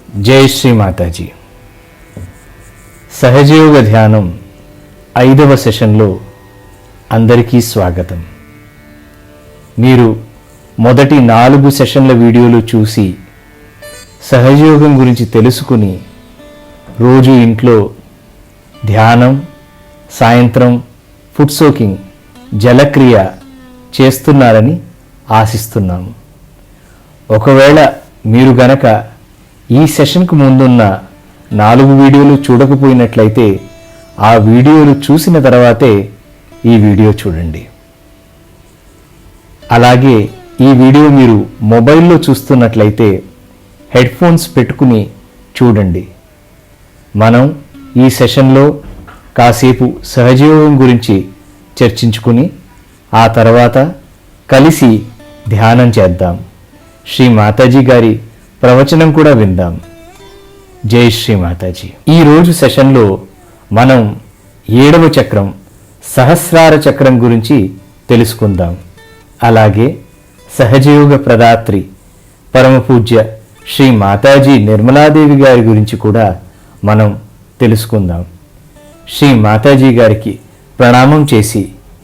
జై శ్రీ మాతాజీ. సహజయోగ ధ్యానం 5వ సెషన్లో అందరికీ స్వాగతం. మీరు మొదటి 4 సెషన్ల వీడియోలు చూసి సహజయోగం గురించి తెలుసుకుని రోజు ఇంట్లో ధ్యానం, సాయంత్రం ఫుడ్ సోకింగ్, జలక్రియ చేస్తున్నారని ఆశిస్తున్నాము. ఒకవేళ మీరు గనక ఈ సెషన్కు ముందున్న 4 వీడియోలు చూడకపోయినట్లయితే ఆ వీడియోలు చూసిన తర్వాతే ఈ వీడియో చూడండి. అలాగే ఈ వీడియో మీరు మొబైల్లో చూస్తున్నట్లయితే హెడ్ ఫోన్స్ పెట్టుకుని చూడండి. మనం ఈ సెషన్లో కాసేపు సహజయోగం గురించి చర్చించుకుని ఆ తర్వాత కలిసి ధ్యానం చేద్దాం. శ్రీ మాతాజీ గారి ప్రవచనం కూడా విందాం. జై శ్రీ మాతాజీ. ఈరోజు సెషన్లో మనం 7వ చక్రం సహస్రార చక్రం గురించి తెలుసుకుందాం. అలాగే సహజయోగ ప్రదాత్రి పరమపూజ్య శ్రీ మాతాజీ నిర్మలాదేవి గారి గురించి కూడా మనం తెలుసుకుందాం. శ్రీ మాతాజీ గారికి ప్రణామం చేసి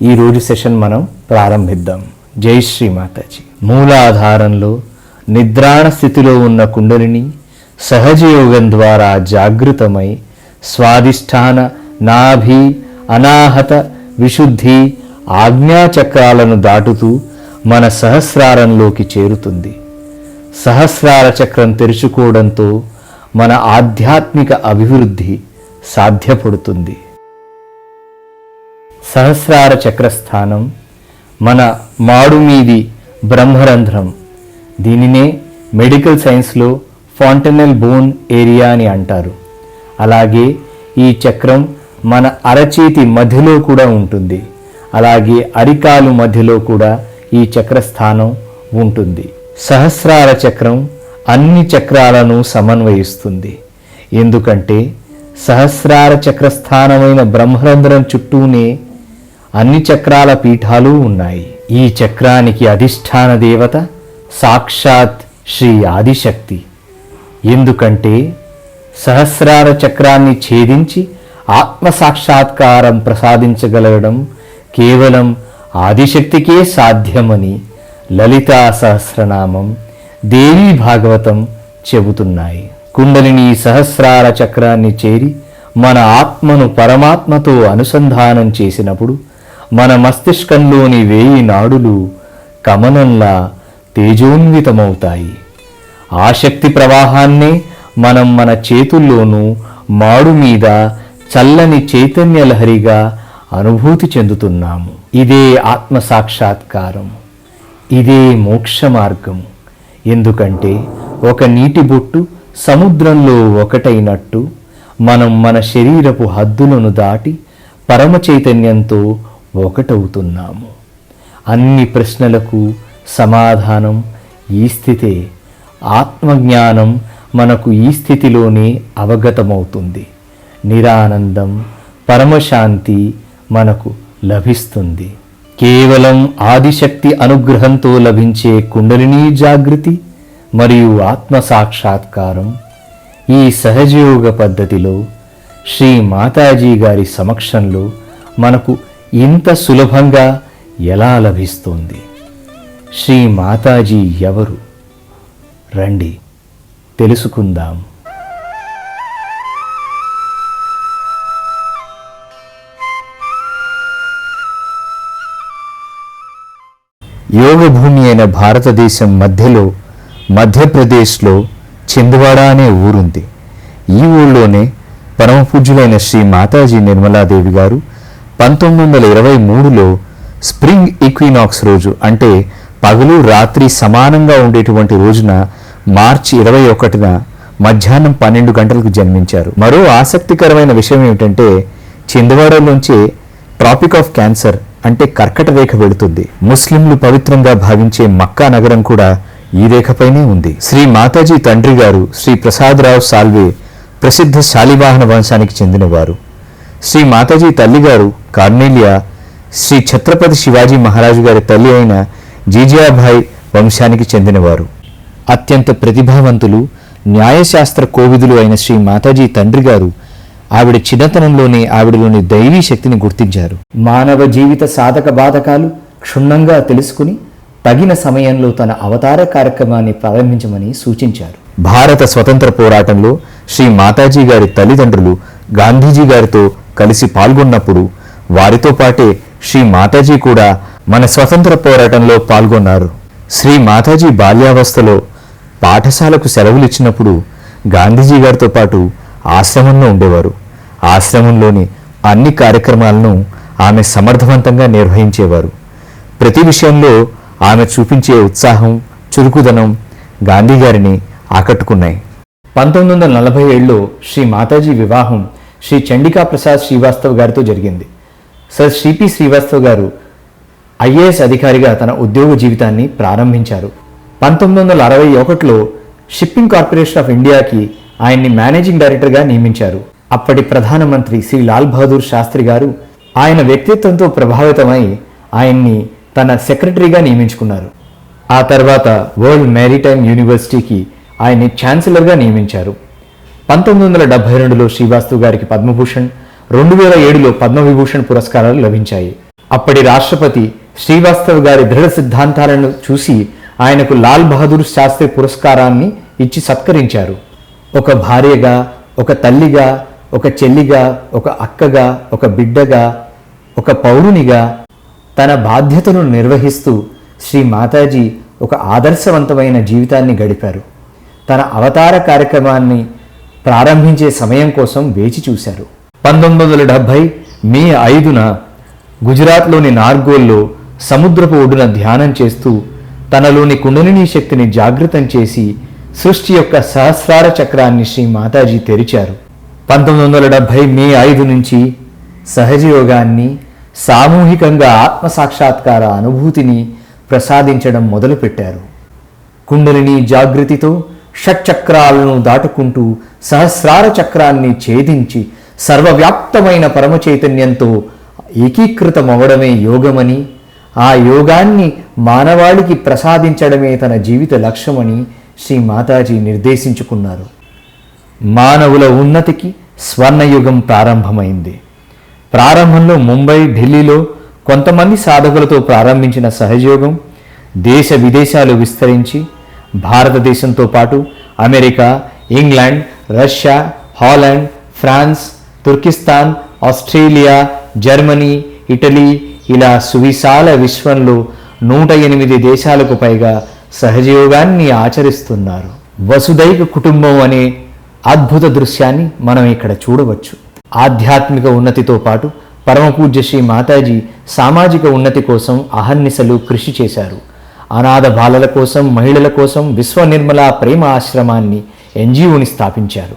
ఈరోజు సెషన్ మనం ప్రారంభిద్దాం. జై శ్రీ మాతాజీ. మూలాధారంలో నిద్రాణ స్థితిలో ఉన్న కుండలిని సహజయోగం ద్వారా జాగృతమై స్వాదిష్టాన, నాభి, అనాహత, విశుద్ధి, ఆజ్ఞాచక్రాలను దాటుతూ మన సహస్రారంలోకి చేరుతుంది. సహస్రార చక్రం తెరుచుకోవడంతో మన ఆధ్యాత్మిక అభివృద్ధి సాధ్యపడుతుంది. సహస్రార చక్రస్థానం మన మాడుమీది బ్రహ్మరంధ్రం. దీనినే మెడికల్ సైన్స్లో ఫాంటనెల్ బోన్ ఏరియా అని అంటారు. అలాగే ఈ చక్రం మన అరచేతి మధ్యలో కూడా ఉంటుంది. అలాగే అరికాలు మధ్యలో కూడా ఈ చక్రస్థానం ఉంటుంది. సహస్రార చక్రం అన్ని చక్రాలను సమన్వయిస్తుంది. ఎందుకంటే సహస్రార చక్రస్థానమైన బ్రహ్మరంధ్రం చుట్టూనే అన్ని చక్రాల పీఠాలు ఉన్నాయి. ఈ చక్రానికి అధిష్టాన దేవత సాక్షాత్ శ్రీ ఆదిశక్తి. ఎందుకంటే సహస్రార చక్రాన్ని ఛేదించి ఆత్మసాక్షాత్కారం ప్రసాదించగలగడం కేవలం ఆదిశక్తికే సాధ్యమని లలితా సహస్రనామం, దేవీ భాగవతం చెబుతున్నాయి. కుండలిని సహస్రార చక్రాన్ని చేరి మన ఆత్మను పరమాత్మతో అనుసంధానం చేసినప్పుడు మన మస్తిష్కంలోని 1000 నాడులు కమలంలా తేజోన్వితమవుతాయి. ఆ శక్తి ప్రవాహాన్నే మనం మన చేతుల్లోనూ మాడు మీద చల్లని చైతన్య లహరిగా అనుభూతి చెందుతున్నాము. ఇదే ఆత్మసాక్షాత్కారం, ఇదే మోక్ష మార్గం. ఎందుకంటే ఒక నీటి బొట్టు సముద్రంలో ఒకటైనట్టు మనం మన శరీరపు హద్దులను దాటి పరమ చైతన్యంతో ఒకటవుతున్నాము. అన్ని ప్రశ్నలకు సమాధానం ఈ స్థితే. ఆత్మజ్ఞానం మనకు ఈ స్థితిలోనే అవగతమవుతుంది. నిరానందం, పరమశాంతి మనకు లభిస్తుంది. కేవలం ఆదిశక్తి అనుగ్రహంతో లభించే కుండలినీ జాగృతి మరియు ఆత్మసాక్షాత్కారం ఈ సహజయోగ పద్ధతిలో శ్రీ మాతాజీ గారి సమక్షంలో మనకు ఇంత సులభంగా ఎలా లభిస్తుంది? శ్రీ మాతాజీ ఎవరు? రండి తెలుసుకుందాం. యోగభూమి అయిన భారతదేశం మధ్యలో మధ్యప్రదేశ్లో చిందవాడ అనే ఊరుంది. ఈ ఊళ్ళోనే పరమపూజ్యులైన శ్రీ మాతాజీ నిర్మలాదేవి గారు 1923లో స్ప్రింగ్ ఈక్వినాక్స్ రోజు, అంటే పగలు రాత్రి సమానంగా ఉండేటువంటి రోజున మార్చి 21న మధ్యాహ్నం 12 గంటలకు జన్మించారు. మరో ఆసక్తికరమైన విషయం ఏమిటంటే చిందవాడలోంచే ట్రాపిక్ ఆఫ్ క్యాన్సర్ అంటే కర్కట రేఖ వెళుతుంది. ముస్లింలు పవిత్రంగా భావించే మక్కా నగరం కూడా ఈ రేఖపైనే ఉంది. శ్రీ మాతాజీ తండ్రి గారు శ్రీ ప్రసాదరావు సాల్వే ప్రసిద్ధ శాలివాహన వంశానికి చెందినవారు. శ్రీ మాతాజీ తల్లిగారు కార్నేలియా శ్రీ ఛత్రపతి శివాజీ మహారాజు గారి తల్లి అయిన జీజియాభాయ్ వంశానికి చెందినవారు. అత్యంత ప్రతిభావంతులు, న్యాయశాస్త్ర కోవిదులు అయిన శ్రీ మాతాజీ తండ్రి గారు ఆవిడ చిన్నతనంలోనే ఆవిడలోని దైవీ శక్తిని గుర్తించారు. మానవ జీవిత సాధక బాధకాలు క్షుణ్ణంగా తెలుసుకుని తగిన సమయంలో తన అవతార కార్యక్రమాన్ని ప్రారంభించమని సూచించారు. భారత స్వతంత్ర పోరాటంలో శ్రీ మాతాజీ గారి తల్లిదండ్రులు గాంధీజీ గారితో కలిసి పాల్గొన్నప్పుడు వారితో పాటే శ్రీ మాతాజీ కూడా మన స్వతంత్ర పోరాటంలో పాల్గొన్నారు. శ్రీ మాతాజీ బాల్యావస్థలో పాఠశాలకు సెలవులిచ్చినప్పుడు గాంధీజీ గారితో పాటు ఆశ్రమంలో ఉండేవారు. ఆశ్రమంలోని అన్ని కార్యక్రమాలను ఆమె సమర్థవంతంగా నిర్వహించేవారు. ప్రతి విషయంలో ఆమె చూపించే ఉత్సాహం, చురుకుదనం గాంధీ గారిని ఆకట్టుకున్నాయి. 1947లో శ్రీ మాతాజీ వివాహం శ్రీ చండికా ప్రసాద్ శ్రీవాస్తవ్ గారితో జరిగింది. సర్ సిపి శ్రీవాస్తవ్ గారు ఐఏఎస్ అధికారిగా తన ఉద్యోగ జీవితాన్ని ప్రారంభించారు. 1961లో షిప్పింగ్ కార్పొరేషన్ ఆఫ్ ఇండియాకి ఆయన్ని మేనేజింగ్ డైరెక్టర్గా నియమించారు. అప్పటి ప్రధానమంత్రి శ్రీ లాల్ బహదూర్ శాస్త్రి గారు ఆయన వ్యక్తిత్వంతో ప్రభావితమై ఆయన్ని తన సెక్రటరీగా నియమించుకున్నారు. ఆ తర్వాత వరల్డ్ మ్యారిటైమ్ యూనివర్సిటీకి ఆయన్ని ఛాన్సలర్గా నియమించారు. 1972లో శ్రీవాస్తవ్ గారికి పద్మభూషణ్, 2007లో పద్మవిభూషణ్ పురస్కారాలు లభించాయి. అప్పటి రాష్ట్రపతి శ్రీవాస్తవ్ గారి దృఢ సిద్ధాంతాలను చూసి ఆయనకు లాల్ బహదూర్ శాస్త్రి పురస్కారాన్ని ఇచ్చి సత్కరించారు. ఒక భార్యగా, ఒక తల్లిగా, ఒక చెల్లిగా, ఒక అక్కగా, ఒక బిడ్డగా, ఒక పౌరునిగా తన బాధ్యతను నిర్వహిస్తూ శ్రీ మాతాజీ ఒక ఆదర్శవంతమైన జీవితాన్ని గడిపారు. తన అవతార కార్యక్రమాన్ని ప్రారంభించే సమయం కోసం వేచి చూశారు. 1970 మే 5న గుజరాత్లోని నార్గోల్లో సముద్రపు ఒడ్డున ధ్యానం చేస్తూ తనలోని కుండలినీ శక్తిని జాగృతం చేసి సృష్టి యొక్క సహస్రార చక్రాన్ని శ్రీ మాతాజీ తెరిచారు. 1970 మే 5 నుంచి సహజ యోగాన్ని, సామూహికంగా ఆత్మసాక్షాత్కార అనుభూతిని ప్రసాదించడం మొదలుపెట్టారు. కుండలిని జాగృతితో షట్చక్రాలను దాటుకుంటూ సహస్రార చక్రాన్ని ఛేదించి సర్వవ్యాప్తమైన పరమ చైతన్యంతో ఏకీకృతమవడమే యోగమని, ఆ యోగాన్ని మానవాళికి ప్రసాదించడమే తన జీవిత లక్ష్యమని శ్రీ మాతాజీ నిర్దేశించుకున్నారు. మానవుల ఉన్నతికి స్వర్ణయుగం ప్రారంభమైంది. ప్రారంభంలో ముంబై, ఢిల్లీలో కొంతమంది సాధకులతో ప్రారంభించిన సహజయోగం దేశ విదేశాలు విస్తరించి భారతదేశంతో పాటు America, England, Russia, Holland, France, Turkestan, Australia, Germany, Italy ఇలా సువిశాల విశ్వంలో 108 దేశాలకు పైగా సహజయోగాన్ని ఆచరిస్తున్నారు. వసుదైక కుటుంబం అనే అద్భుత దృశ్యాన్ని మనం ఇక్కడ చూడవచ్చు. ఆధ్యాత్మిక ఉన్నతితో పాటు పరమపూజ్య శ్రీ మాతాజీ సామాజిక ఉన్నతి కోసం అహర్నిశలు కృషి చేశారు. అనాథ బాలల కోసం, మహిళల కోసం విశ్వ నిర్మల ప్రేమ ఆశ్రమాన్ని, ఎన్జిఓని స్థాపించారు.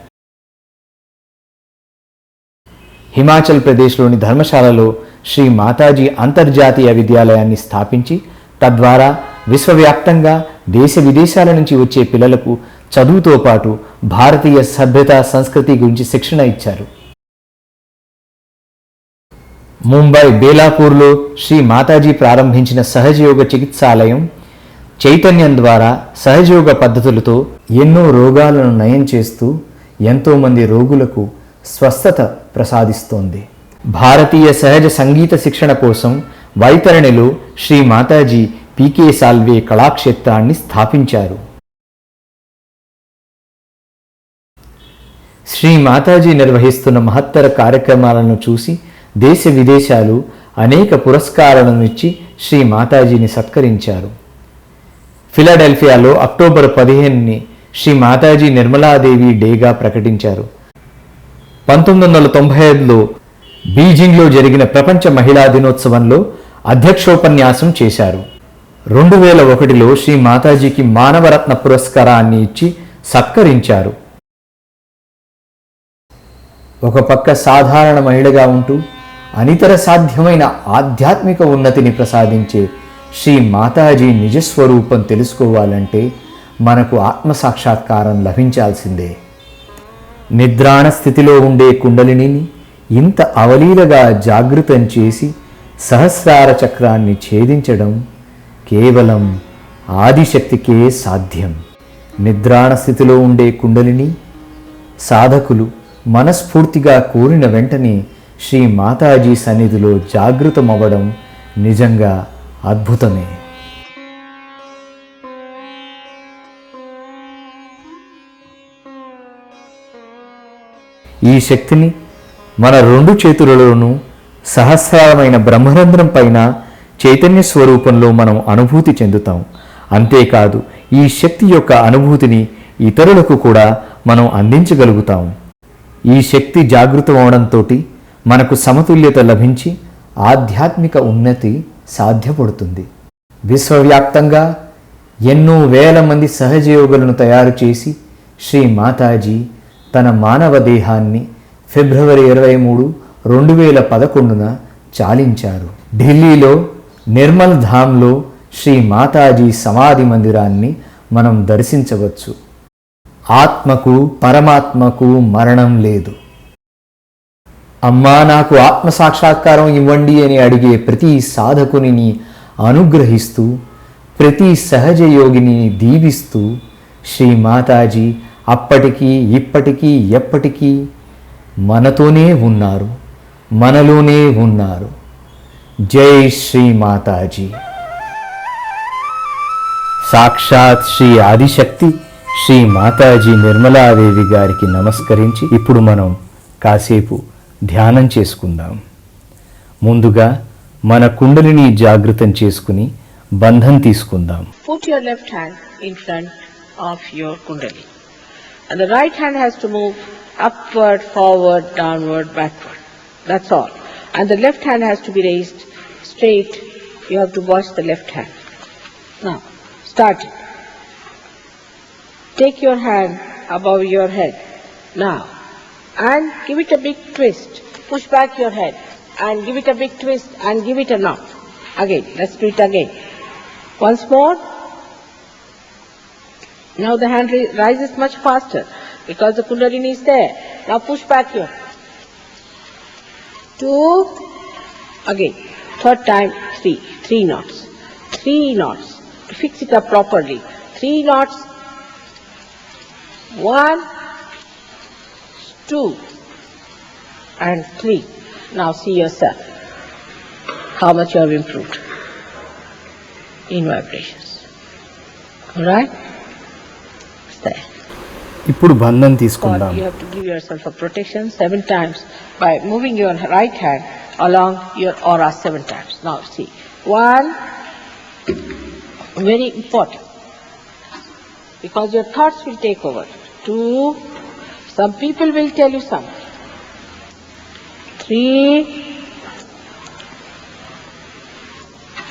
హిమాచల్ ప్రదేశ్లోని ధర్మశాలలో శ్రీ మాతాజీ అంతర్జాతీయ విద్యాలయాన్ని స్థాపించి తద్వారా విశ్వవ్యాప్తంగా దేశ విదేశాల నుంచి వచ్చే పిల్లలకు చదువుతో పాటు భారతీయ సభ్యత, సంస్కృతి గురించి శిక్షణ ఇచ్చారు. ముంబై బేలాపూర్లో శ్రీ మాతాజీ ప్రారంభించిన సహజయోగ చికిత్సాలయం చైతన్యం ద్వారా సహజయోగ పద్ధతులతో ఎన్నో రోగాలను నయం చేస్తూ ఎంతోమంది రోగులకు స్వస్థత ప్రసాదిస్తోంది. భారతీయ సహజ సంగీత శిక్షణ కోసం వైతరణిలో శ్రీ మాతాజీ పీకే సాల్వే కళాక్షేత్రాన్ని స్థాపించారు. శ్రీ మాతాజీ నిర్వహిస్తున్న మహత్తర కార్యక్రమాలను చూసి దేశ విదేశాలు అనేక పురస్కారాలను ఇచ్చి శ్రీ మాతాజీని సత్కరించారు. ఫిలడెల్ఫియాలో అక్టోబర్ 15ని శ్రీ మాతాజీ నిర్మలాదేవి డేగా ప్రకటించారు. 1995లో బీజింగ్లో జరిగిన ప్రపంచ మహిళా దినోత్సవంలో అధ్యక్షోపన్యాసం చేశారు. 2001లో శ్రీ మాతాజీకి మానవరత్న పురస్కారాన్ని ఇచ్చి సత్కరించారు. ఒక పక్క సాధారణ మహిళగా ఉంటూ అనితర సాధ్యమైన ఆధ్యాత్మిక ఉన్నతిని ప్రసాదించే శ్రీ మాతాజీ నిజస్వరూపం తెలుసుకోవాలంటే మనకు ఆత్మసాక్షాత్కారం లభించాల్సిందే. నిద్రాణ స్థితిలో ఉండే కుండలినిని ఇంత అవలీలగా జాగృతం చేసి సహస్రార చక్రాన్ని ఛేదించడం కేవలం ఆదిశక్తికే సాధ్యం. నిద్రాణ స్థితిలో ఉండే కుండలిని సాధకులు మనస్ఫూర్తిగా కోరిన వెంటనే శ్రీ మాతాజీ సన్నిధిలో జాగృతమవ్వడం నిజంగా అద్భుతమే. ఈ శక్తిని మన రెండు చేతులలోనూ సహస్రారమైన బ్రహ్మరంధ్రం పైన చైతన్య స్వరూపంలో మనం అనుభూతి చెందుతాం. అంతేకాదు ఈ శక్తి యొక్క అనుభూతిని ఇతరులకు కూడా మనం అందించగలుగుతాం. ఈ శక్తి జాగృతం అవడంతో మనకు సమతుల్యత లభించి ఆధ్యాత్మిక ఉన్నతి సాధ్యపడుతుంది. విశ్వవ్యాప్తంగా ఎన్నో వేల మంది సహజయోగులను తయారు చేసి శ్రీ మాతాజీ తన మానవ దేహాన్ని ఫిబ్రవరి 23, 2011 చాలించారు. ఢిల్లీలో నిర్మల్ ధామ్లో శ్రీ మాతాజీ సమాధి మందిరాన్ని మనం దర్శించవచ్చు. ఆత్మకు పరమాత్మకు మరణం లేదు. అమ్మా నాకు ఆత్మ సాక్షాత్కారం ఇవ్వండి అని అడిగే ప్రతి సాధకుని అనుగ్రహిస్తూ ప్రతి సహజ యోగిని దీవిస్తూ శ్రీ మాతాజీ అప్పటికీ ఇప్పటికీ ఎప్పటికీ మనతోనే ఉన్నారు, మనలోనే ఉన్నారు. జై శ్రీ మాతాజీ. సాక్షాత్ శ్రీ ఆదిశక్తి శ్రీ మాతాజీ నిర్మలాదేవి గారికి నమస్కరించి ఇప్పుడు మనం కాసేపు ధ్యానం చేసుకుందాం. ముందుగా మన కుండలిని జాగృతం చేసుకుని బంధం తీసుకుందాం. Put your left hand in front of your kundalini and the right hand has to move upward, forward, downward, backward. That's all. And the left hand has to be raised straight. You have to watch the left hand. Now, start it. Take your hand above your head. Now, and give it a big twist. Push back your head and give it a big twist and give it a knot. Again, let's do it again. Once more. Now the hand rises much faster because the kundalini is there. Now push back your head. 2, again, third time, 3 knots. 3 knots. Fix it up properly. 3 knots. 1, 2, and 3. Now see yourself how much you have improved in vibrations. Alright? There. ఇప్పుడు బంధం తీసుకుందాం. You have to give yourself a protection 7 times by moving your right hand along your aura 7 times. Now see. 1, very important, because your thoughts will take over. 2, some people will tell you something. 3,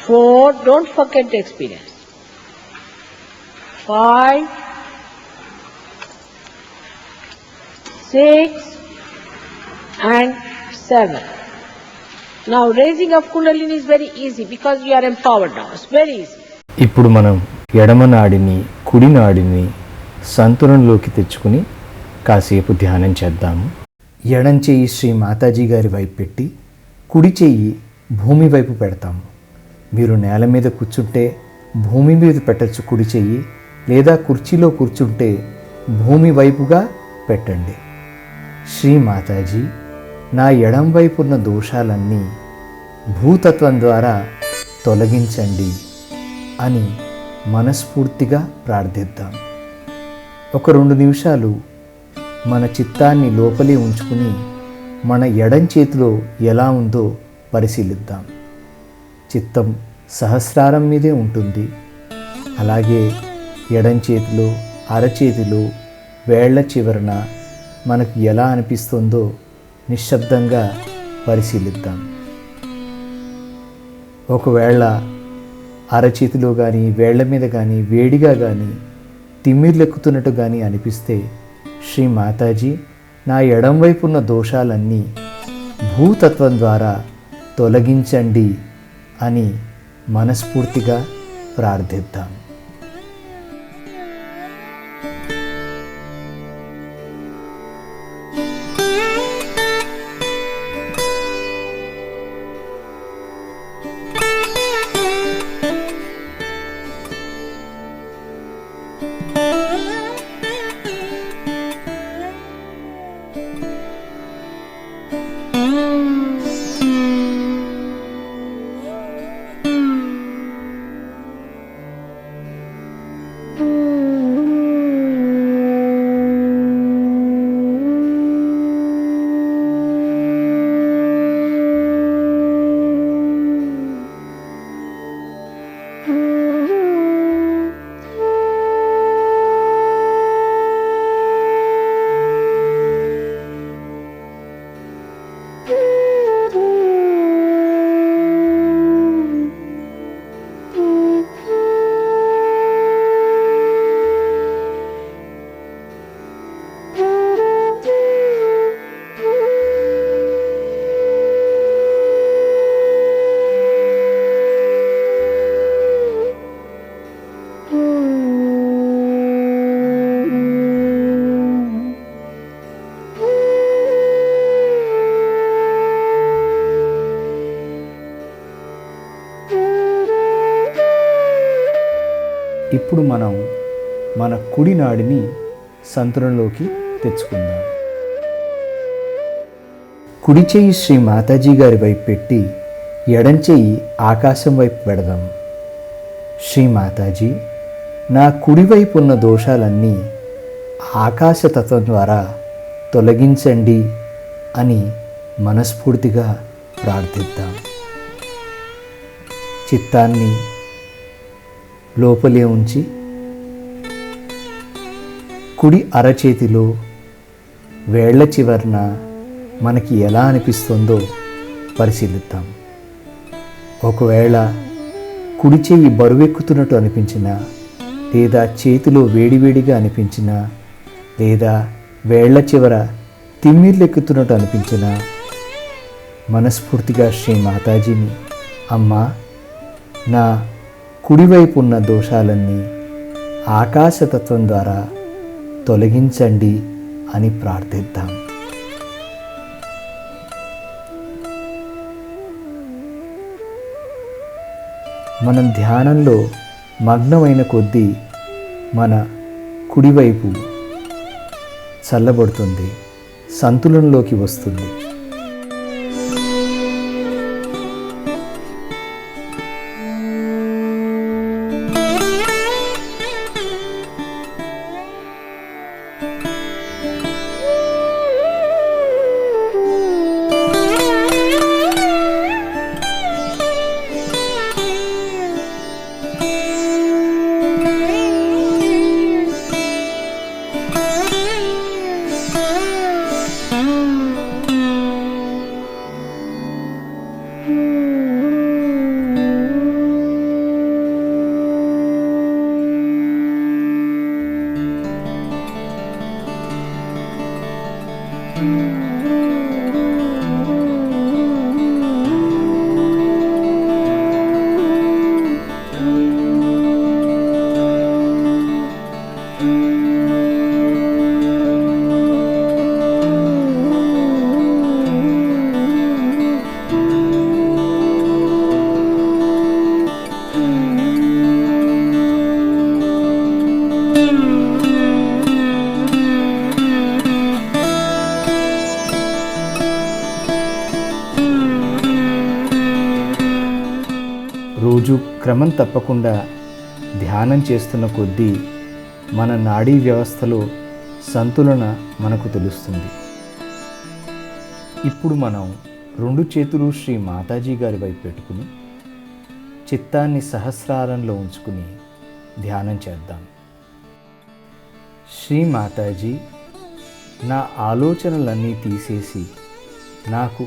4, don't forget the experience. 5, 6, and 7. Now raising of kundalini is very easy because you are empowered now. It's very easy. ఇప్పుడు మనం ఎడమ నాడిని కుడి నాడిని సంతులనంలోకి తెచ్చుకుని కాసేపు ధ్యానం చేద్దాము. ఎడం చెయ్యి శ్రీ మాతాజీ గారి వైపు పెట్టి కుడి చెయ్యి భూమి వైపు పెడతాము. మీరు నేల మీద కూర్చుంటే భూమి మీద పెట్టచ్చు కుడి చెయ్యి, లేదా కుర్చీలో కూర్చుంటే భూమి వైపుగా పెట్టండి. శ్రీ మాతాజీ, నా ఎడం వైపు ఉన్న దోషాలన్నీ భూతత్వం ద్వారా తొలగించండి అని మనస్ఫూర్తిగా ప్రార్థిద్దాం. ఒక 2 నిమిషాలు మన చిత్తాన్ని లోపలే ఉంచుకుని మన ఎడం చేతిలో ఎలా ఉందో పరిశీలిద్దాం. చిత్తం సహస్రారం మీదే ఉంటుంది. అలాగే ఎడం చేతిలో, అరచేతిలో, వేళ్ల చివరన మనకు ఎలా అనిపిస్తుందో నిశ్శబ్దంగా పరిశీలిద్దాం. ఒకవేళ అరచేతిలో కానీ వేళ్ల మీద కానీ వేడిగా కానీ తిమ్మిర్లెక్కుతున్నట్టు కానీ అనిపిస్తే శ్రీ మాతాజీ, నా ఎడం వైపు ఉన్న దోషాలన్నీ భూతత్వం ద్వారా తొలగించండి అని మనస్ఫూర్తిగా ప్రార్థిద్దాం. ఇప్పుడు మనం మన కుడి నాడిని సంతులనలోకి తెచ్చుకుందాం. కుడి చెయ్యి శ్రీ మాతాజీ గారి వైపు పెట్టి ఎడం చెయ్యి ఆకాశం వైపు పెడదాం. శ్రీ మాతాజీ, నా కుడివైపు ఉన్న దోషాలన్నీ ఆకాశతత్వం ద్వారా తొలగించండి అని మనస్ఫూర్తిగా ప్రార్థిద్దాం. చిత్తాన్ని లోపలే ఉంచి కుడి అరచేతిలో వేళ్ల చివరన మనకి ఎలా అనిపిస్తుందో పరిశీలిద్దాం. ఒకవేళ కుడి చెయ్యి బరువెక్కుతున్నట్టు అనిపించినా, లేదా చేతిలో వేడివేడిగా అనిపించినా, లేదా వేళ్ల చివర తిమ్మిర్లెక్కుతున్నట్టు అనిపించినా మనస్ఫూర్తిగా శ్రీ మాతాజీని, అమ్మా, నా కుడివైపు ఉన్న దోషాలన్నీ ఆకాశతత్వం ద్వారా తొలగించండి అని ప్రార్థిద్దాం. మనం ధ్యానంలో మగ్నమైన కొద్దీ మన కుడివైపు చల్లబడుతుంది, సంతులనలోకి వస్తుంది. రోజు క్రమం తప్పకుండా ధ్యానం చేస్తున్న కొద్దీ మన నాడీ వ్యవస్థలో సంతులన మనకు తెలుస్తుంది. ఇప్పుడు మనం రెండు చేతులు శ్రీ మాతాజీ గారి వైపు పెట్టుకుని చిత్తాన్ని సహస్రారంలో ఉంచుకుని ధ్యానం చేద్దాం. శ్రీ మాతాజీ, నా ఆలోచనలన్నీ తీసేసి నాకు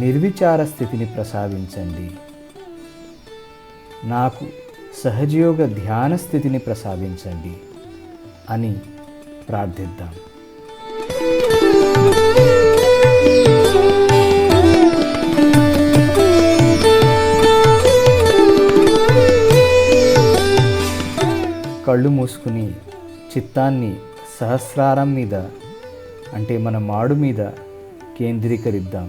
నిర్విచార స్థితిని ప్రసాదించండి. నాకు సహజయోగ ధ్యాన స్థితిని ప్రసాదించండి అని ప్రార్థిద్దాం. కళ్ళు మూసుకుని చిత్తాన్ని సహస్రారం మీద, అంటే మన మాడు మీద కేంద్రీకరిద్దాం.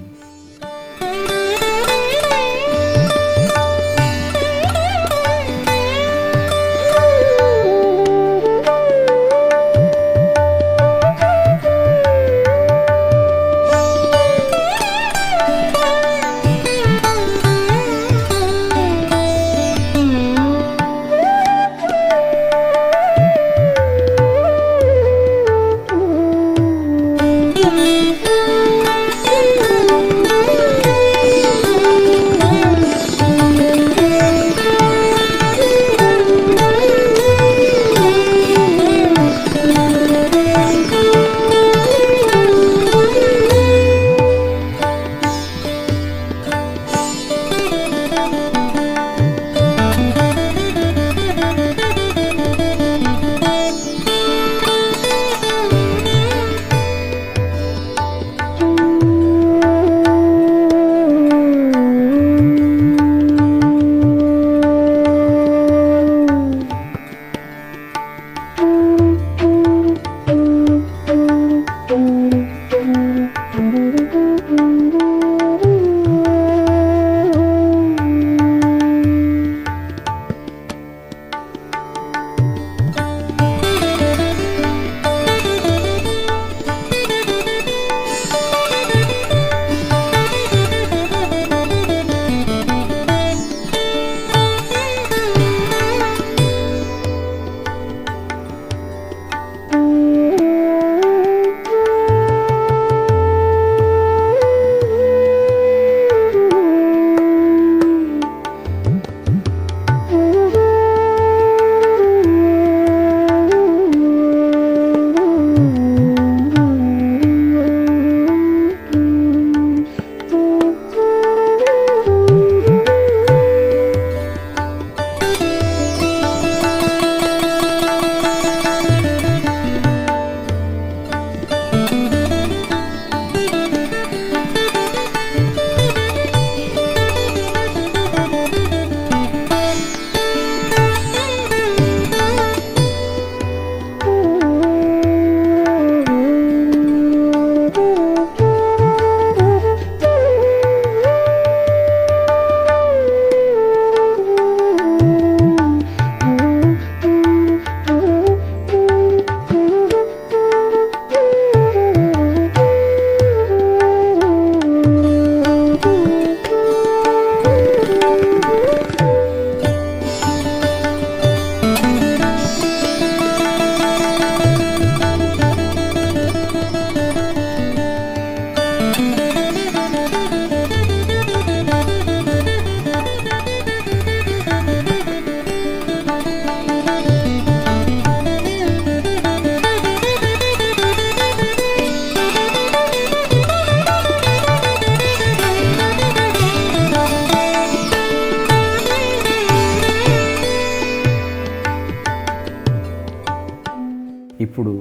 ఇప్పుడు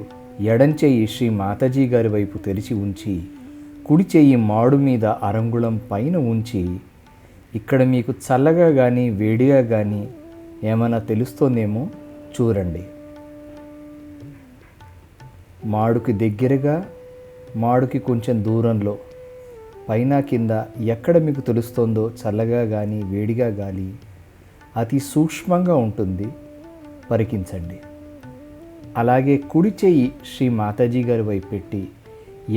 ఎడం చెయ్యి శ్రీ మాతాజీ గారి వైపు తెరిచి ఉంచి కుడి చెయ్యి మాడు మీద అరంగుళం పైన ఉంచి ఇక్కడ మీకు చల్లగా కానీ వేడిగా కానీ ఏమైనా తెలుస్తోందేమో చూడండి. మాడుకి దగ్గరగా, మాడుకి కొంచెం దూరంలో, పైన కింద ఎక్కడ మీకు తెలుస్తోందో చల్లగా కానీ వేడిగా గాలి అతి సూక్ష్మంగా ఉంటుంది, పరికించండి. అలాగే కుడి చెయ్యి శ్రీ మాతాజీ గారి వైపు పెట్టి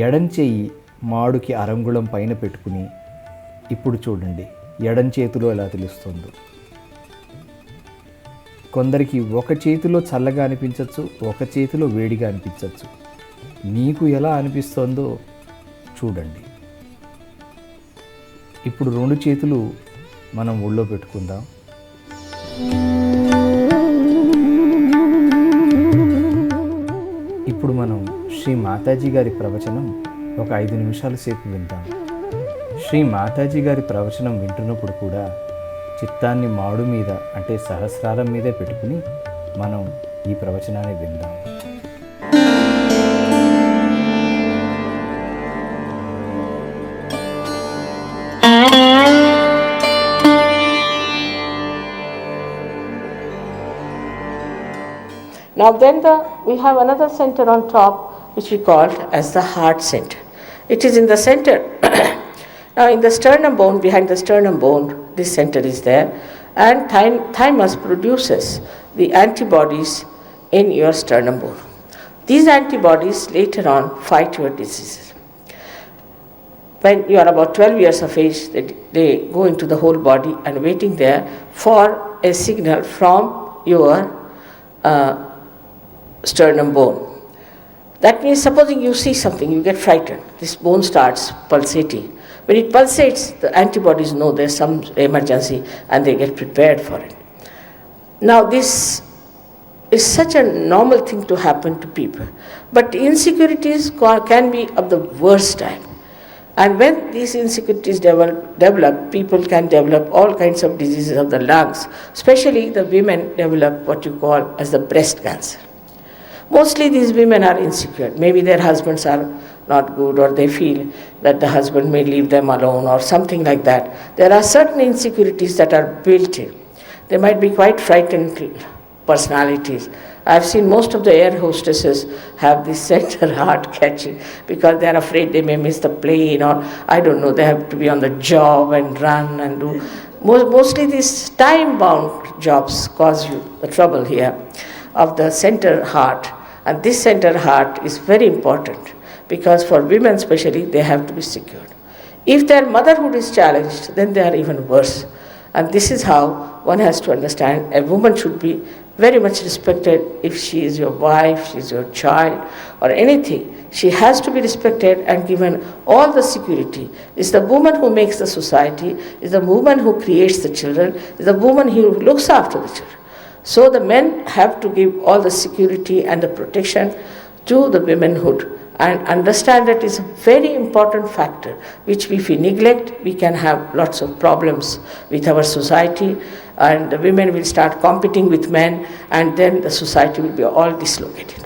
ఎడం చెయ్యి మాడుకి అరంగుళం పైన పెట్టుకుని ఇప్పుడు చూడండి ఎడం చేతిలో ఎలా తెలుస్తుందో. కొందరికి ఒక చేతిలో చల్లగా అనిపించవచ్చు, ఒక చేతిలో వేడిగా అనిపించవచ్చు. మీకు ఎలా అనిపిస్తోందో చూడండి. ఇప్పుడు రెండు చేతులు మనం ఒళ్ళో పెట్టుకుందాం. ఇప్పుడు మనం శ్రీ మాతాజీ గారి ప్రవచనం ఒక 5 నిమిషాల సేపు వింటాం. శ్రీ మాతాజీ గారి ప్రవచనం వింటున్నప్పుడు కూడా చిత్తాన్ని మాడు మీద అంటే సహస్రారం మీదే పెట్టుకుని మనం ఈ ప్రవచనాన్ని విందాం. Now then we have another center on top which we call as the heart center. It is in the center. Now in the sternum bone, behind the sternum bone, this center is there, and thymus produces the antibodies in your sternum bone. These antibodies later on fight your diseases. When you are about 12 years of age, they go into the whole body and waiting there for a signal from your sternum bone. That means supposing you see something, you get frightened, this bone starts pulsating. When it pulsates, the antibodies know there's some emergency and they get prepared for it. Now this is such a normal thing to happen to people, but insecurities can be of the worst type. And when these insecurities develop, people can develop all kinds of diseases of the lungs. Especially the women develop what you call as the breast cancer. Mostly these women are insecure. Maybe their husbands are not good, or they feel that the husband may leave them alone or something like that. There are certain insecurities that are built in. They might be quite frightened personalities. I've seen most of the air hostesses have this center heart catching because they are afraid they may miss the plane, or I don't know, they have to be on the job and run and do. Mostly these time-bound jobs cause you the trouble here of the center heart. And this center heart is very important because for women especially, they have to be secured. If their motherhood is challenged, then they are even worse. And this is how one has to understand a woman should be very much respected. If she is your wife, she is your child or anything, she has to be respected and given all the security. It's the woman who makes the society, it's the woman who creates the children, it's the woman who looks after the children. So the men have to give all the security and the protection to the womanhood, and understand that is a very important factor which if we neglect, we can have lots of problems with our society, and the women will start competing with men, and then the society will be all dislocated.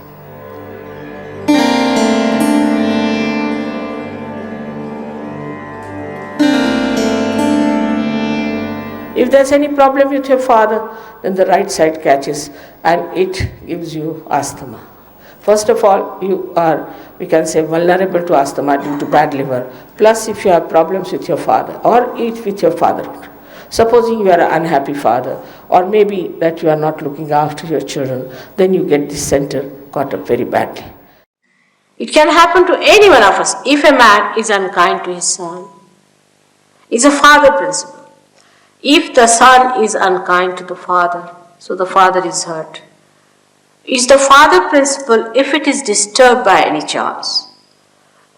If there's any problem with your father, then the right side catches and it gives you asthma. First of all, you are, we can say, vulnerable to asthma due to bad liver. Plus, if you have problems with your father or with your fatherhood. Supposing you are an unhappy father, or maybe that you are not looking after your children, then you get this center caught up very badly. It can happen to any one of us. If a man is unkind to his son, it's a father principle. If the son is unkind to the father, so the father is hurt. It's the father principle if it is disturbed by any chance.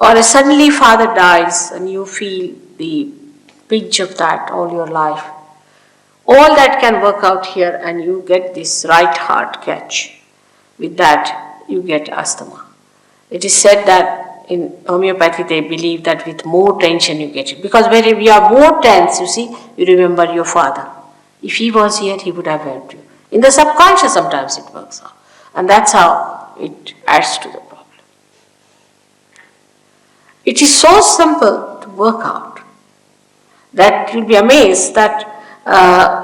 Or suddenly father dies and you feel the pinch of that all your life. All that can work out here and you get this right heart catch. With that, you get asthma. It is said that in homeopathy they believe that with more tension you get it. Because when you are more tense, you see, you remember your father. If he was here, he would have helped you. In the subconscious sometimes it works out. And that's how it adds to the problem. It is so simple to work out that you'll be amazed that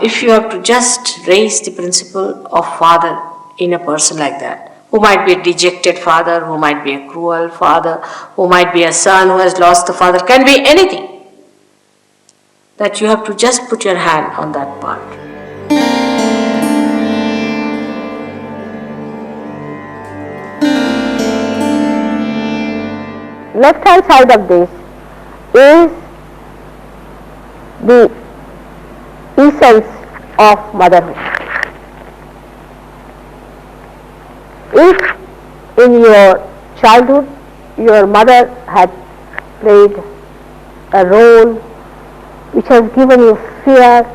if you have to just raise the principle of father in a person like that, who might be a dejected father, who might be a cruel father, who might be a son who has lost the father, can be anything, that you have to just put your hand on that part. Left hand side of this is the essence of motherhood. If in your childhood your mother had played a role which has given you fear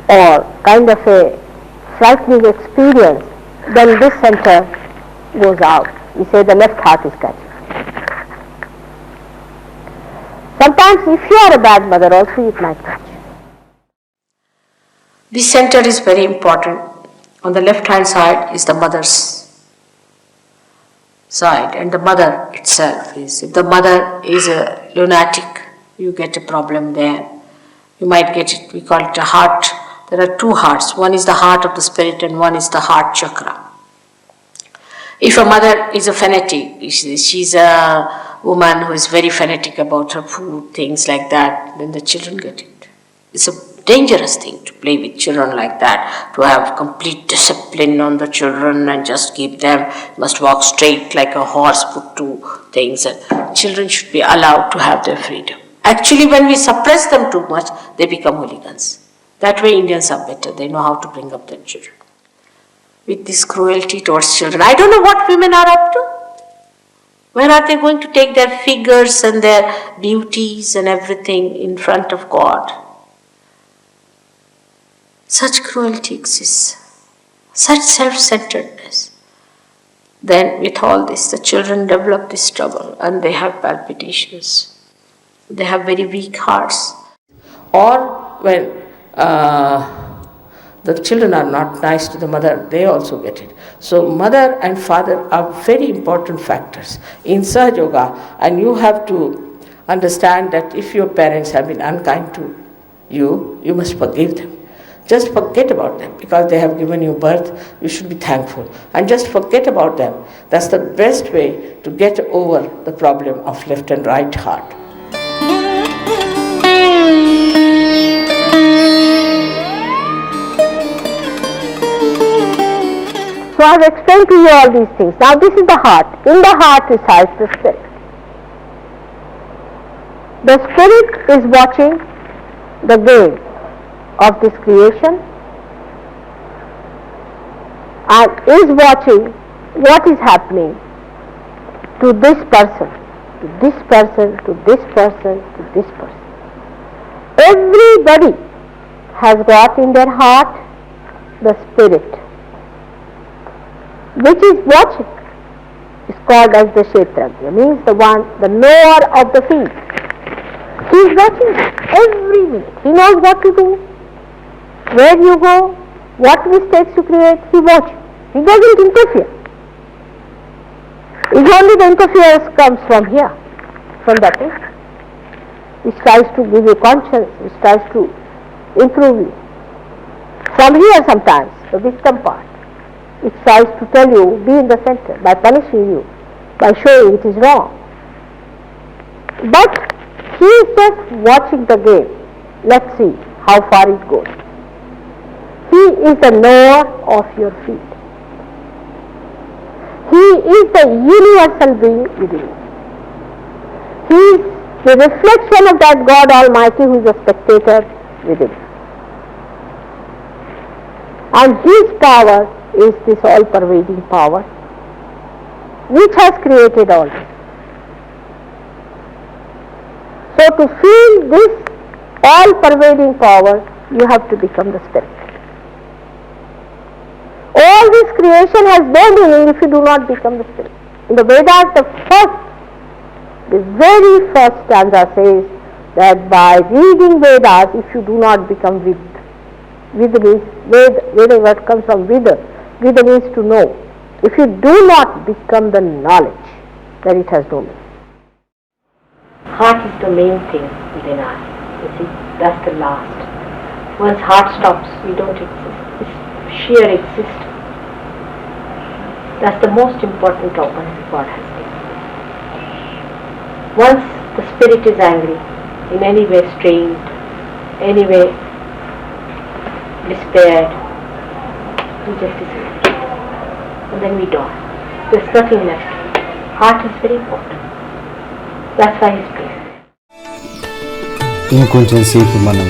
or kind of a frightening experience, then this center goes out. We say the left heart is catching. Sometimes if you are a bad mother also it might catch. This center is very important. On the left hand side is the mother's side, and the mother itself is, if the mother is a lunatic, you get a problem there. You might get it, we call it a heart. There are two hearts. One is the heart of the spirit and one is the heart chakra. If a mother is a fanatic, she's a woman who is very fanatic about her food, things like that, then the children get it. It's a dangerous thing to play with children like that, to have complete discipline on the children and just keep them, must walk straight like a horse, put to things. And children should be allowed to have their freedom. Actually, when we suppress them too much, they become hooligans. That way Indians are better. They know how to bring up their children. With this cruelty towards children, I don't know what women are up to. Where are they going to take their figures and their beauties and everything in front of God? Such cruelty exists, such self-centeredness. Then with all this, the children develop this trouble and they have palpitations. They have very weak hearts. Or when the children are not nice to the mother, they also get it. So mother and father are very important factors in Sahaja Yoga, and you have to understand that if your parents have been unkind to you, you must forgive them. Just forget about them because they have given you birth, you should be thankful. And just forget about them. That's the best way to get over the problem of left and right heart. So I have explained to you all these things. Now this is the heart. In the heart resides the spirit. The spirit is watching the game of this creation and is watching what is happening to this person, to this person, to this person, to this person. Everybody has got in their heart the spirit which is watching. It's called as the Kshetrajna, means the one, the knower of the field. He is watching every minute. He knows what to do, where you go, what mistakes you create. He watches. He doesn't interfere. It's only the interference comes from here, from that way, which tries to give you conscience, which tries to improve you. From here sometimes, the victim part, it tries to tell you, be in the center, by punishing you, by showing it is wrong. But he is just watching the game. Let's see how far it goes. He is the knower of your feet. He is the universal being within you. He is the reflection of that God Almighty who is a spectator within you. And His power is this all-pervading power which has created all this. So to feel this all-pervading power, you have to become the spirit. All this creation has no meaning if you do not become the spirit. In the Vedas, the very first stanza says that by reading Vedas, if you do not become Vid means, Veda word comes from Vida. Vida means to know. if you do not become the knowledge, then it has no meaning. Heart is the main thing within us. You see, that's the last. Once heart stops, we don't exist. It's sheer existence. That's the most important organ God has given. Once the spirit is angry, in any way strained, any way despaired, we just disappear. And then we die. There's nothing left. Heart is very important. That's why He's placed. ఇంకొంచెం సేపు మనం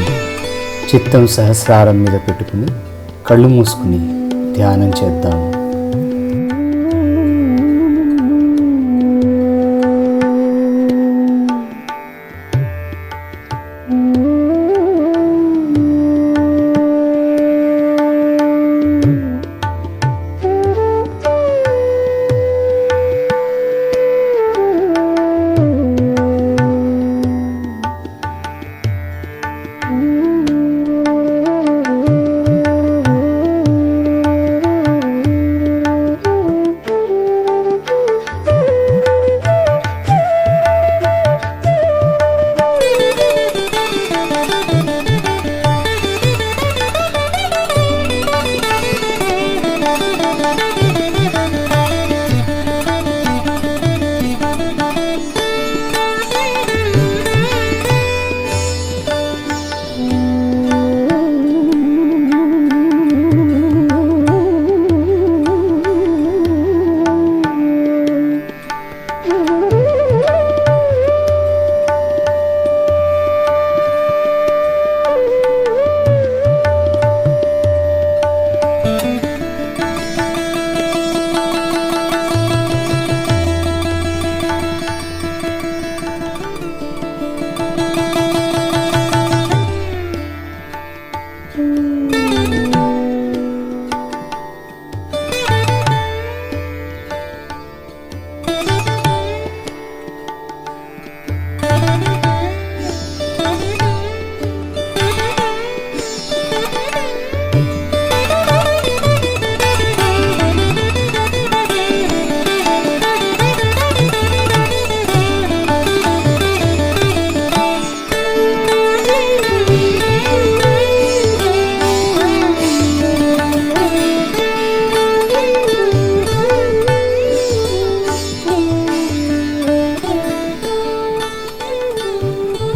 చిత్తం సహస్రారం మీద పెట్టుకుని కళ్ళు మూసుకుని ధ్యానం చేద్దాం.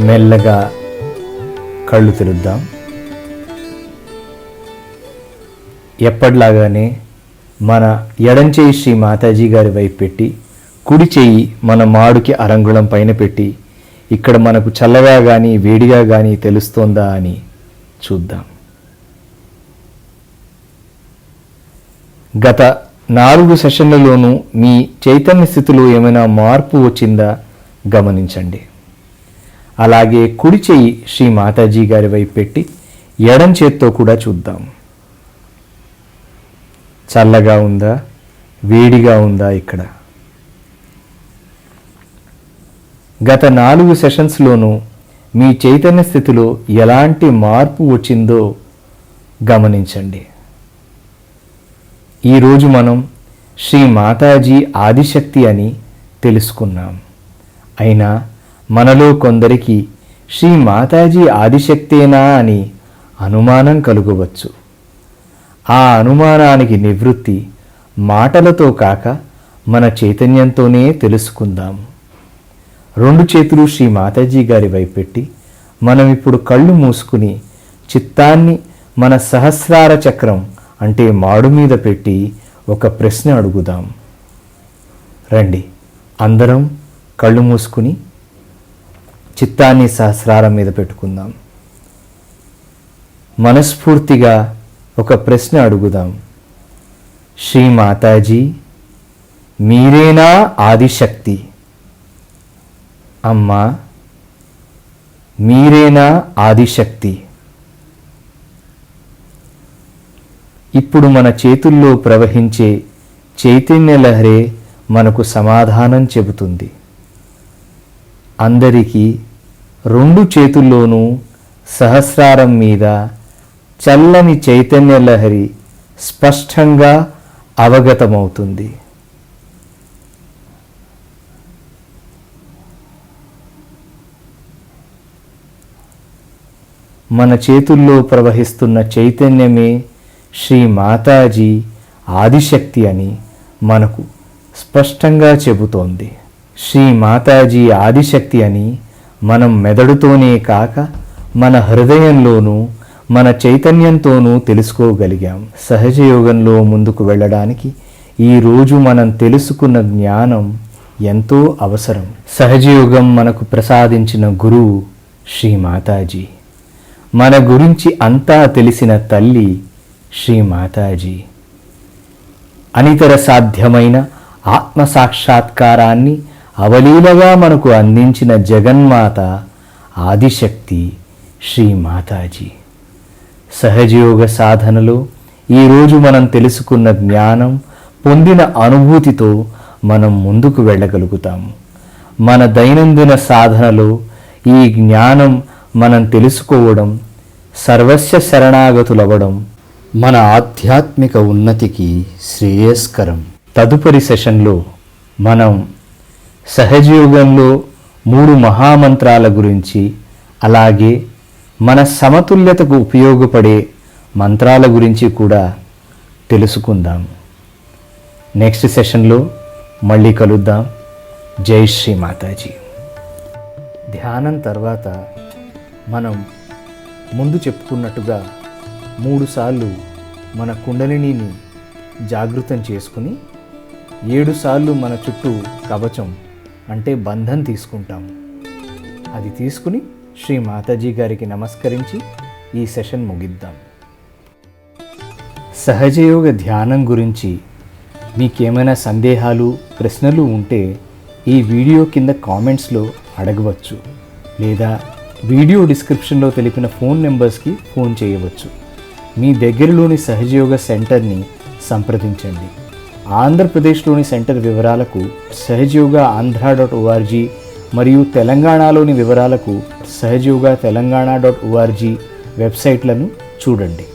మెల్లగా కళ్ళు తెరుద్దాం. ఎప్పటిలాగానే మన ఎడం చేయి శ్రీ మాతాజీ గారి వైపు పెట్టి, కుడి చేయి మన మాడుకి అరంగుళం పైన పెట్టి, ఇక్కడ మనకు చల్లగా కానీ వేడిగా కానీ తెలుస్తోందా అని చూద్దాం. గత 4 సెషన్లలోనూ మీ చైతన్య స్థితిలో ఏమైనా మార్పు వచ్చిందా గమనించండి. అలాగే కుడి చెయ్యి శ్రీ మాతాజీ గారి వైపు పెట్టి ఎడం చేత్తో కూడా చూద్దాం. చల్లగా ఉందా, వేడిగా ఉందా? ఇక్కడ గత 4 సెషన్స్లోనూ మీ చైతన్య స్థితిలో ఎలాంటి మార్పు వచ్చిందో గమనించండి. ఈరోజు మనం శ్రీ మాతాజీ ఆదిశక్తి అని తెలుసుకున్నాం. అయినా మనలో కొందరికి శ్రీ మాతాజీ ఆదిశక్తేనా అని అనుమానం కలుగవచ్చు. ఆ అనుమానానికి నివృత్తి మాటలతో కాక మన చైతన్యంతోనే తెలుసుకుందాం. 2 చేతులు శ్రీ మాతాజీ గారి వైపు పెట్టి మనం ఇప్పుడు కళ్ళు మూసుకుని చిత్తాన్ని మన సహస్రార చక్రం అంటే మాడు మీద పెట్టి ఒక ప్రశ్న అడుగుదాం. రండి, అందరం కళ్ళు మూసుకుని చిత్తాన్ని సహస్రారం మీద పెట్టుకుందాం. మనస్ఫూర్తిగా ఒక ప్రశ్న అడుగుదాం. శ్రీ మాతాజీ, మీరేనా ఆదిశక్తి? అమ్మా, మీరేనా ఆదిశక్తి? ఇప్పుడు మన చేతుల్లో ప్రవహించే చైతన్య లహరే మనకు సమాధానం చెబుతుంది. అందరికీ 2 చేతుల్లోనూ సహస్రారం మీద చల్లని చైతన్య లహరి స్పష్టంగా అవగతమవుతుంది. మన చేతుల్లో ప్రవహిస్తున్న చైతన్యమే శ్రీ మాతాజీ ఆదిశక్తి అని మనకు స్పష్టంగా చెబుతోంది. శ్రీ మాతాజీ ఆదిశక్తి అని మనం మెదడుతోనే కాక మన హృదయంలోనూ మన చైతన్యంతోనూ తెలుసుకోగలిగాం. సహజయోగంలో ముందుకు వెళ్ళడానికి ఈరోజు మనం తెలుసుకున్న జ్ఞానం ఎంతో అవసరం. సహజయోగం మనకు ప్రసాదించిన గురువు శ్రీ మాతాజీ. మన గురించి అంతా తెలిసిన తల్లి శ్రీ మాతాజీ. అనితర సాధ్యమైన ఆత్మ సాక్షాత్కారాన్ని అవలీలగా మనకు అందించిన జగన్మాత ఆదిశక్తి శ్రీ మాతాజీ. సహజయోగ సాధనలో ఈరోజు మనం తెలుసుకున్న జ్ఞానం, పొందిన అనుభూతితో మనం ముందుకు వెళ్ళగలుగుతాము. మన దైనందిన సాధనలో ఈ జ్ఞానం మనం తెలుసుకోవడం, సర్వస్య శరణాగతులవ్వడం మన ఆధ్యాత్మిక ఉన్నతికి శ్రేయస్కరం. తదుపరి సెషన్లో మనం సహజయోగంలో 3 మహామంత్రాల గురించి, అలాగే మన సమతుల్యతకు ఉపయోగపడే మంత్రాల గురించి కూడా తెలుసుకుందాం. నెక్స్ట్ సెషన్లో మళ్ళీ కలుద్దాం. జై శ్రీ మాతాజీ. ధ్యానం తర్వాత మనం ముందు చెప్పుకున్నట్టుగా 3 సార్లు మన కుండలినిని జాగృతం చేసుకుని 7 సార్లు మన చుట్టూ కవచం అంటే బంధం తీసుకుంటాము. అది తీసుకుని శ్రీ మాతాజీ గారికి నమస్కరించి ఈ సెషన్ ముగిద్దాం. సహజయోగ ధ్యానం గురించి మీకేమైనా సందేహాలు, ప్రశ్నలు ఉంటే ఈ వీడియో కింద కామెంట్స్లో అడగవచ్చు, లేదా వీడియో డిస్క్రిప్షన్లో తెలిపిన ఫోన్ నెంబర్స్కి ఫోన్ చేయవచ్చు. మీ దగ్గరలోని సహజయోగ సెంటర్ని సంప్రదించండి. ఆంధ్రప్రదేశ్లోని సెంటర్ వివరాలకు sahajyogaandhra.org మరియు తెలంగాణలోని వివరాలకు sahajyogatelangana.org వెబ్సైట్లను చూడండి.